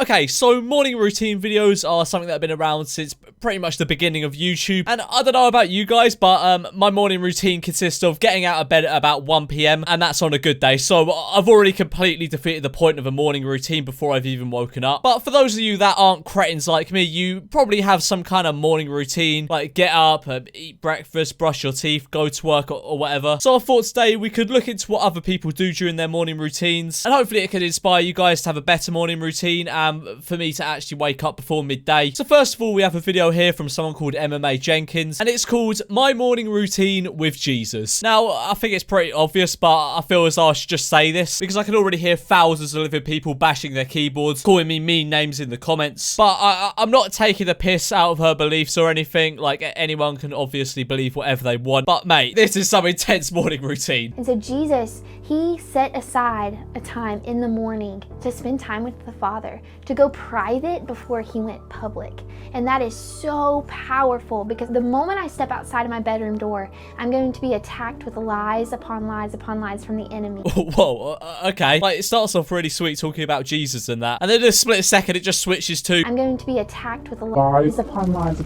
Okay, so morning routine videos are something that have been around since pretty much the beginning of YouTube. And I don't know about you guys, but my morning routine consists of getting out of bed at about 1 p.m. and that's on a good day. So I've already completely defeated the point of a morning routine before I've even woken up. But for those of you that aren't cretins like me, you probably have some kind of morning routine, like get up, eat breakfast, brush your teeth, go to work or whatever. So I thought today we could look into what other people do during their morning routines, and hopefully it could inspire you guys to have a better morning routine and for me to actually wake up before midday. So first of all, we have a video here from someone called MMA Jenkins, and it's called My Morning Routine with Jesus. Now, I think it's pretty obvious, but I feel as though I should just say this because I can already hear thousands of living people bashing their keyboards, calling me mean names in the comments. But I'm not taking the piss out of her beliefs or anything. Like, anyone can obviously believe whatever they want. But mate, this is some intense morning routine. And so Jesus, he set aside a time in the morning to spend time with the Father, to go private before he went public. And that is so powerful because the moment I step outside of my bedroom door, I'm going to be attacked with lies upon lies upon lies from the enemy. Whoa, okay. Like, it starts off really sweet talking about Jesus and that, and then in a split second it just switches to I'm going to be attacked with lies upon lies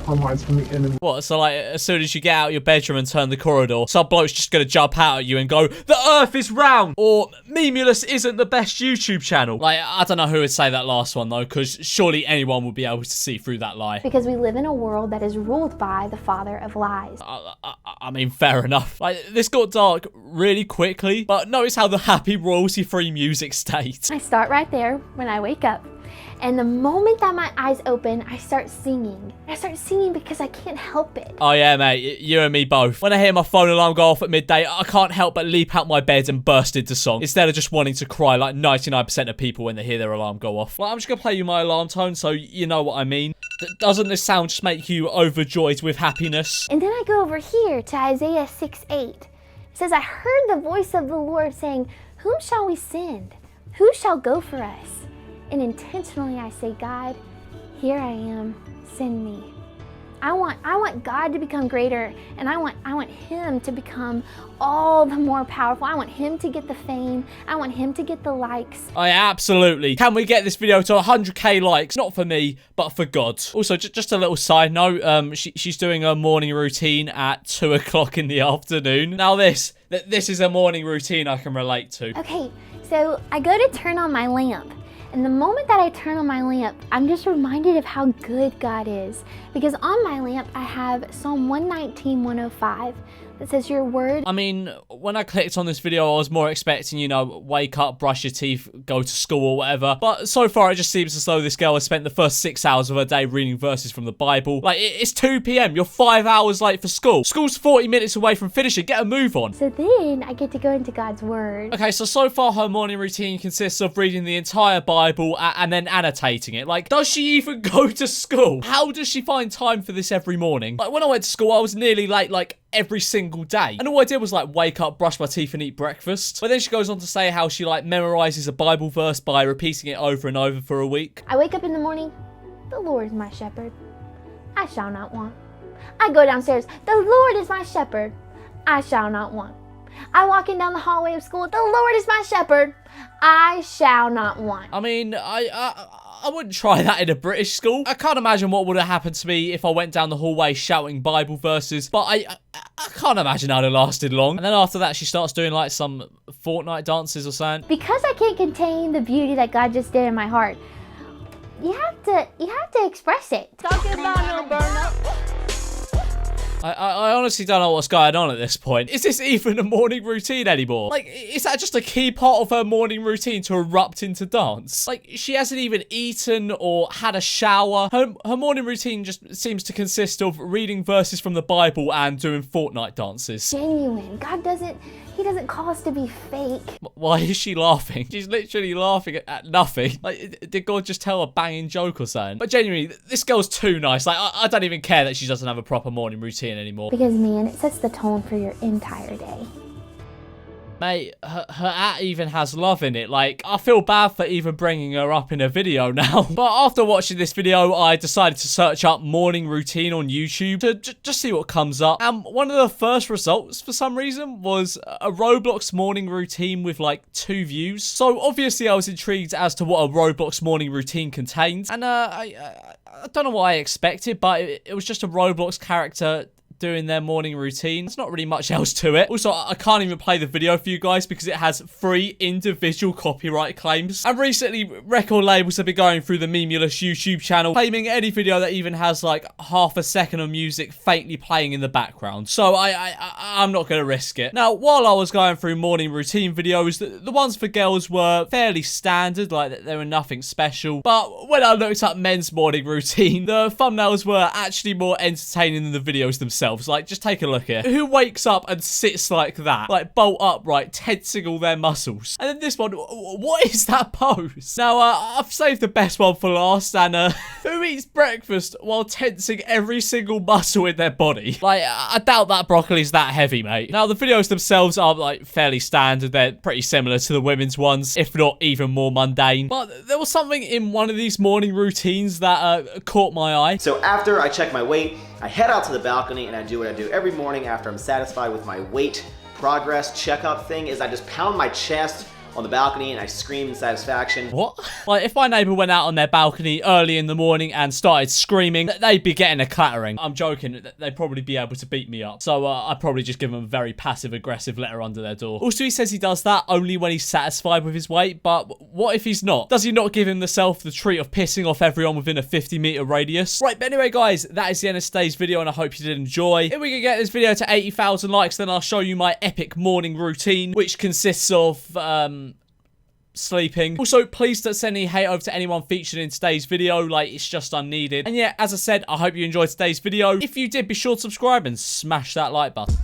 from the enemy. What, so like, as soon as you get out of your bedroom and turn the corridor, some bloke's just gonna jump out at you and go, the earth is round, or Memulous isn't the best YouTube channel. Like, I don't know who would say that last one though, because surely anyone would be able to see through that lie. Because we live in a world that is ruled by the father of lies. I mean, fair enough. Like, this got dark really quickly, but notice how the happy royalty-free music stayed. I start right there when I wake up. And the moment that my eyes open, I start singing. I start singing because I can't help it. Oh yeah, mate, you and me both. When I hear my phone alarm go off at midday, I can't help but leap out my bed and burst into song, instead of just wanting to cry like 99% of people when they hear their alarm go off. Well, I'm just gonna play you my alarm tone so you know what I mean. Doesn't this sound just make you overjoyed with happiness? And then I go over here to Isaiah 6:8. It says, I heard the voice of the Lord saying, whom shall we send? Who shall go for us? And intentionally I say, God, here I am, send me. I want God to become greater, and I want him to become all the more powerful. I want him to get the fame. I want him to get the likes. Absolutely. Can we get this video to 100k likes? Not for me, but for God. Also, just a little side note, she's doing her morning routine at 2 o'clock in the afternoon. Now this is a morning routine I can relate to. Okay, so I go to turn on my lamp. And the moment that I turn on my lamp, I'm just reminded of how good God is. Because on my lamp, I have Psalm 119:105 that says, your word. I mean, when I clicked on this video, I was more expecting, you know, wake up, brush your teeth, go to school or whatever. But so far, it just seems as though this girl has spent the first 6 hours of her day reading verses from the Bible. Like, it's 2 p.m. You're 5 hours late for school. School's 40 minutes away from finishing. Get a move on. So then I get to go into God's word. Okay, so far her morning routine consists of reading the entire Bible and then annotating it. Like, does she even go to school? How does she find time for this every morning? Like, when I went to school, I was nearly late, like, every single day. And all I did was like wake up, brush my teeth and eat breakfast. But then she goes on to say how she like memorizes a Bible verse by repeating it over and over for a week. I wake up in the morning, the Lord is my shepherd, I shall not want. I go downstairs, the Lord is my shepherd, I shall not want. I walk in down the hallway of school, the Lord is my shepherd, I shall not want. I mean, I wouldn't try that in a British school. I can't imagine what would have happened to me if I went down the hallway shouting Bible verses, but I can't imagine I'd have lasted long. And then after that, she starts doing like some Fortnite dances or something. Because I can't contain the beauty that God just did in my heart, you have to express it. Talking about no burn up. I honestly don't know what's going on at this point. Is this even a morning routine anymore? Like, is that just a key part of her morning routine to erupt into dance? Like, she hasn't even eaten or had a shower. Her morning routine just seems to consist of reading verses from the Bible and doing Fortnite dances. Genuine. God doesn't call us to be fake. Why is she laughing? She's literally laughing at nothing. Like, did God just tell a banging joke or something? But genuinely, this girl's too nice. Like, I don't even care that she doesn't have a proper morning routine anymore. Because, man, it sets the tone for your entire day. Mate, her at even has love in it. Like, I feel bad for even bringing her up in a video now. But after watching this video, I decided to search up morning routine on YouTube to just see what comes up. And one of the first results, for some reason, was a Roblox morning routine with like 2 views. So obviously I was intrigued as to what a Roblox morning routine contains. And I don't know what I expected, but it was just a Roblox character doing their morning routine. There's not really much else to it. Also, I can't even play the video for you guys because it has 3 individual copyright claims. And recently, record labels have been going through the Memulous YouTube channel, claiming any video that even has like half a second of music faintly playing in the background. So I'm not going to risk it. Now, while I was going through morning routine videos, the ones for girls were fairly standard, like they were nothing special. But when I looked up men's morning routine, the thumbnails were actually more entertaining than the videos themselves. Like, just take a look here. Who wakes up and sits like that? Like, bolt upright, tensing all their muscles. And then this one, what is that pose? Now, I've saved the best one for last, and who eats breakfast while tensing every single muscle in their body? Like, I doubt that broccoli's that heavy, mate. Now, the videos themselves are, like, fairly standard. They're pretty similar to the women's ones, if not even more mundane. But there was something in one of these morning routines that caught my eye. So after I check my weight, I head out to the balcony and I do what I do every morning after I'm satisfied with my weight progress checkup thing is I just pound my chest on the balcony and I scream in satisfaction. What? Like, if my neighbor went out on their balcony early in the morning and started screaming, they'd be getting a clattering. I'm joking. They'd probably be able to beat me up. So I'd probably just give them a very passive-aggressive letter under their door. Also, he says he does that only when he's satisfied with his weight, but what if he's not? Does he not give himself the treat of pissing off everyone within a 50-meter radius? Right, but anyway, guys, that is the end of today's video, and I hope you did enjoy. If we can get this video to 80,000 likes, then I'll show you my epic morning routine, which consists of, sleeping. Also, please don't send any hate over to anyone featured in today's video. Like, it's just unneeded. And yeah, as I said, I hope you enjoyed today's video. If you did, be sure to subscribe and smash that like button.